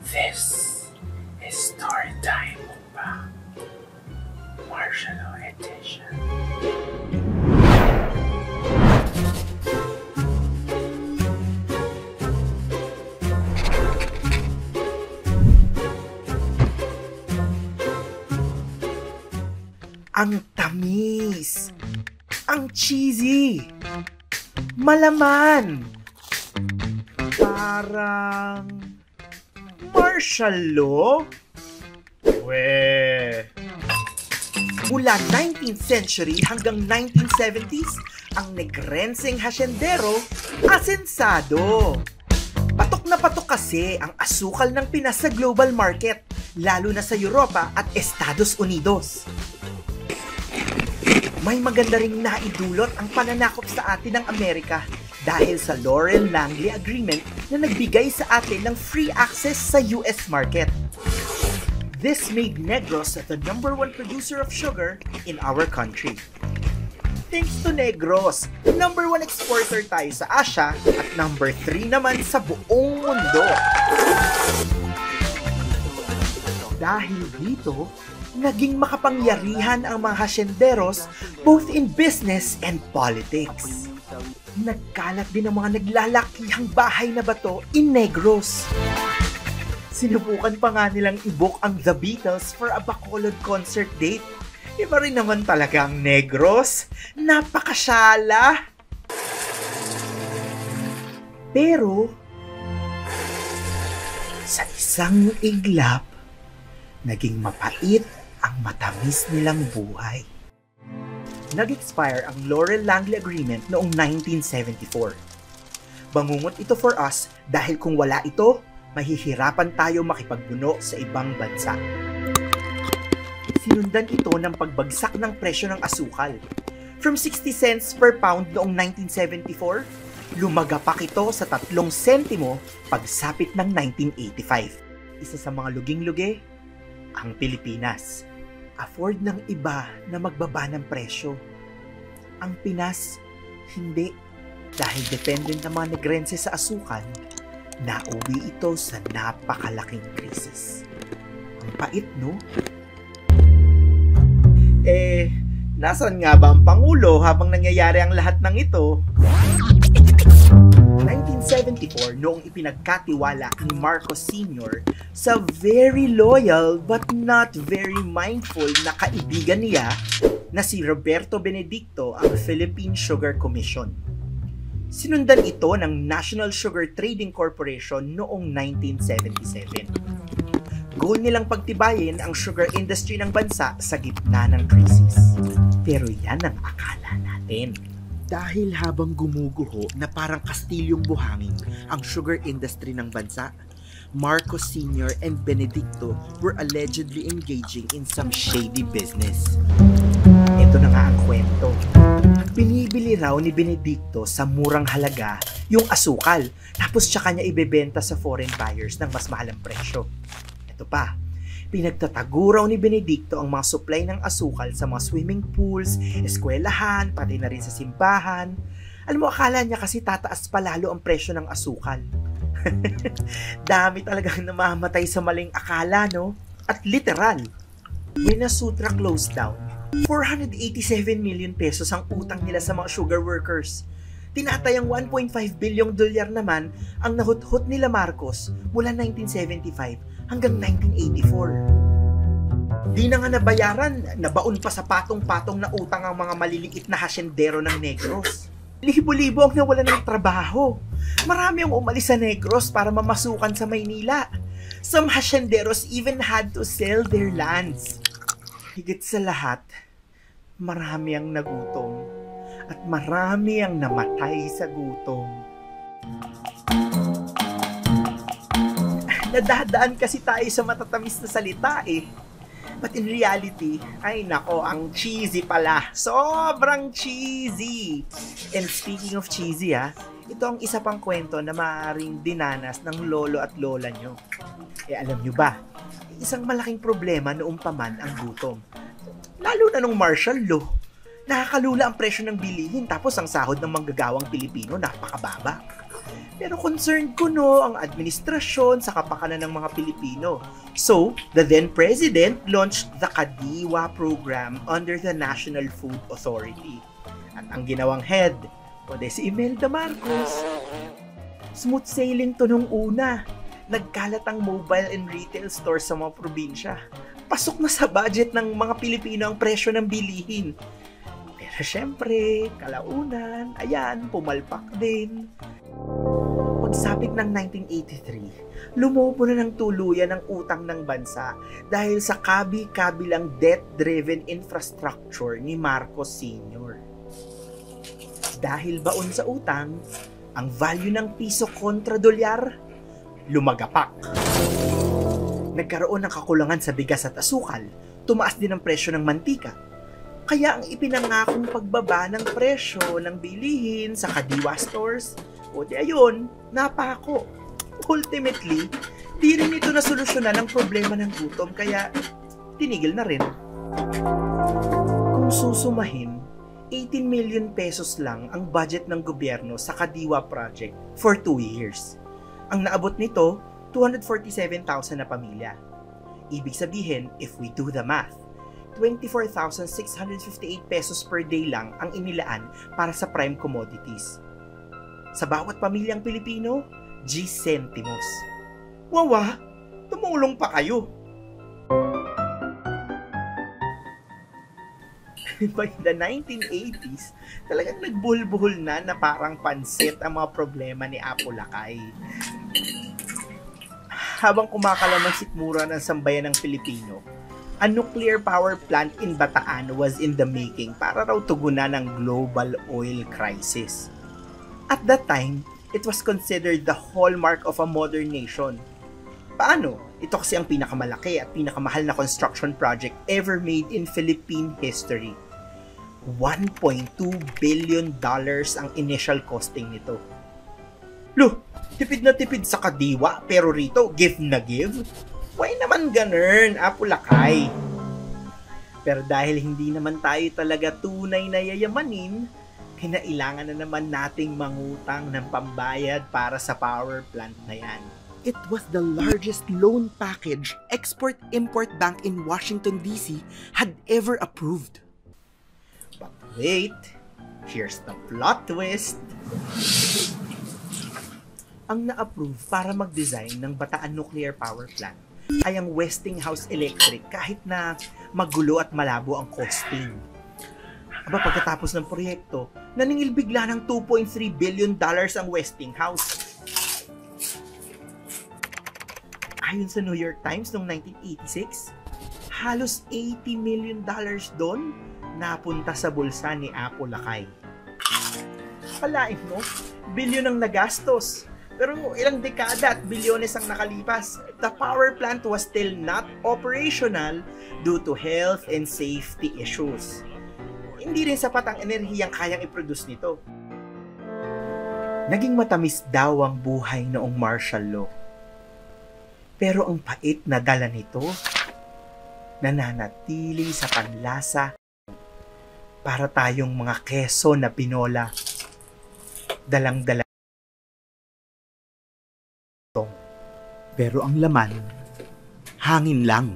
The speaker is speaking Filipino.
This is story time mukbang, Marshalo edition. Ang tamis, ang cheesy, malaman, parang marshalo? Mula 19th century hanggang 1970s, ang negrenseng hasyendero, asensado. Patok na patok kasi ang asukal ng Pinas sa global market, lalo na sa Europa at Estados Unidos. May maganda ring naidulot ang pananakop sa atin ng Amerika dahil sa Loren-Langley Agreement na nagbigay sa atin ng free access sa US market. This made Negros the #1 producer of sugar in our country. Thanks to Negros, #1 exporter tayo sa Asia at #3 naman sa buong mundo. Dahil dito, naging makapangyarihan ang mga hasyenderos both in business and politics. Nagkalat din ang mga naglalakihang bahay na bato in Negros. Sinubukan pa nga nilang i-book ang The Beatles for a Bacolod concert date. Iba rin naman talaga ang Negros. Napakasyala! Pero, sa isang iglap, naging mapait ang matamis nilang buhay. Nag-expire ang Loren-Langley Agreement noong 1974. Bangungot ito for us dahil kung wala ito, mahihirapan tayo makipagbuno sa ibang bansa. Sinundan ito ng pagbagsak ng presyo ng asukal. From 60 cents per pound noong 1974, lumagapak ito sa 3 sentimo pagsapit ng 1985. Isa sa mga luging-lugi, ang Pilipinas. Afford ng iba na magbaba ng presyo. Ang Pinas, hindi. Dahil dependent ng mga negrense sa asukal, nauwi ito sa napakalaking krisis. Ang pait, no? Nasaan nga ba ang Pangulo habang nangyayari ang lahat ng ito? 1974, noong ipinagkatiwala ni Marcos Sr. sa very loyal but not very mindful na kaibigan niya na si Roberto Benedicto ang Philippine Sugar Commission. Sinundan ito ng National Sugar Trading Corporation noong 1977. Goal nilang pagtibayin ang sugar industry ng bansa sa gitna ng krisis. Pero yan ang akala natin. Dahil habang gumuguho na parang kastilyong buhangin ang sugar industry ng bansa, Marcos Sr. and Benedicto were allegedly engaging in some shady business. Ito na nga ang kwento. Binibili raw ni Benedicto sa murang halaga yung asukal, tapos tsaka niya ibebenta sa foreign buyers ng mas mahalang presyo. Ito pa, pinagtatago raw ni Benedicto ang mga supply ng asukal sa mga swimming pools, eskwelahan, pati na rin sa simbahan. Alam mo, akala niya kasi tataas pa lalo ang presyo ng asukal. Dami talagang namamatay sa maling akala, no? At literal, when Nasutra closed down, 487 million pesos ang utang nila sa mga sugar workers. Tinatayang 1.5 bilyong dolyar naman ang nahuthot nila Marcos mula 1975 hanggang 1984. Di na nga nabayaran, nabaon pa sa patong-patong na utang ang mga maliliit na hasyendero ng Negros. Libo-libo ang nawala ng trabaho. Marami ang umalis sa Negros para mamasukan sa Maynila. Some hasyenderos even had to sell their lands. Higit sa lahat, marami ang nagutom at marami ang namatay sa gutom. Nadadaan kasi tayo sa matatamis na salita eh. But in reality, ay nako, ang cheesy pala. Sobrang cheesy! And speaking of cheesy ito ang isa pang kwento na maaaring dinanas ng lolo at lola nyo. Alam nyo ba, isang malaking problema noong paman ang gutom. Lalo na nung martial law. Nakakalula ang presyo ng bilihin tapos ang sahod ng manggagawang Pilipino napakababa. Pero concerned ko no ang administrasyon sa kapakanan ng mga Pilipino. So, the then president launched the Kadiwa program under the National Food Authority. At ang ginawang head, si Imelda Marcos. Smooth sailing to nung una. Nagkalat ang mobile and retail stores sa mga probinsya. Pasok na sa budget ng mga Pilipino ang presyo ng bilihin. Pero syempre, kalaunan, ayan, pumalpak din. Pagsapit ng 1983, lumobo na ng tuluyan ang utang ng bansa dahil sa kabi-kabilang debt-driven infrastructure ni Marcos Sr. Dahil baon sa utang, ang value ng piso kontra dolyar, lumagapak. Nagkaroon ng kakulangan sa bigas at asukal, tumaas din ang presyo ng mantika. Kaya ang ipinangakong pagbaba ng presyo ng bilihin sa Kadiwa stores, o di ayun, napako. Ultimately, di rin ito nasolusyonan ang problema ng gutom kaya tinigil na rin. Kung susumahin, 18 million pesos lang ang budget ng gobyerno sa Kadiwa project for 2 years. Ang naabot nito, 247,000 na pamilya. Ibig sabihin, if we do the math, 24,658 pesos per day lang ang inilaan para sa prime commodities. Sa bawat pamilyang Pilipino, G centimos. Wawa, tumulong pa kayo. By the 1980s, talagang nagbuhol-buhol na parang pansit ang mga problema ni Apo Lakay. Habang kumakalamang sikmura ng sambayan ng Pilipino, a nuclear power plant in Bataan was in the making para raw tugunan ng global oil crisis. At that time, it was considered the hallmark of a modern nation. Paano? Ito kasi ang pinakamalaki at pinakamahal na construction project ever made in Philippine history. $1.2 billion ang initial costing nito. Loh, tipid na tipid sa Kadiwa pero rito give na give? Why naman ganun, Apo Lakay? Pero dahil hindi naman tayo talaga tunay na yayamanin, kinailangan na naman nating mangutang ng pambayad para sa power plant na yan. It was the largest loan package Export-Import Bank in Washington, D.C. had ever approved. But wait, here's the plot twist. Ang na-approve para mag-design ng Bataan Nuclear Power Plant ay ang Westinghouse Electric kahit na magulo at malabo ang costing. Aba, pagkatapos ng proyekto, naningil bigla ng $2.3 billion ang Westinghouse. Ayon sa New York Times noong 1986, halos $80 million doon napunta sa bulsa ni Apo Lakay. Palain mo, bilyon ang nagastos. Pero ilang dekada at bilyones ang nakalipas, the power plant was still not operational due to health and safety issues. Hindi rin sapat ang enerhiyang kayang i-produce nito. Naging matamis daw ang buhay noong martial law. Pero ang pait na dala nito, nananatili sa panlasa para tayong mga keso na pinola, dalang-dala. Pero ang laman, hangin lang.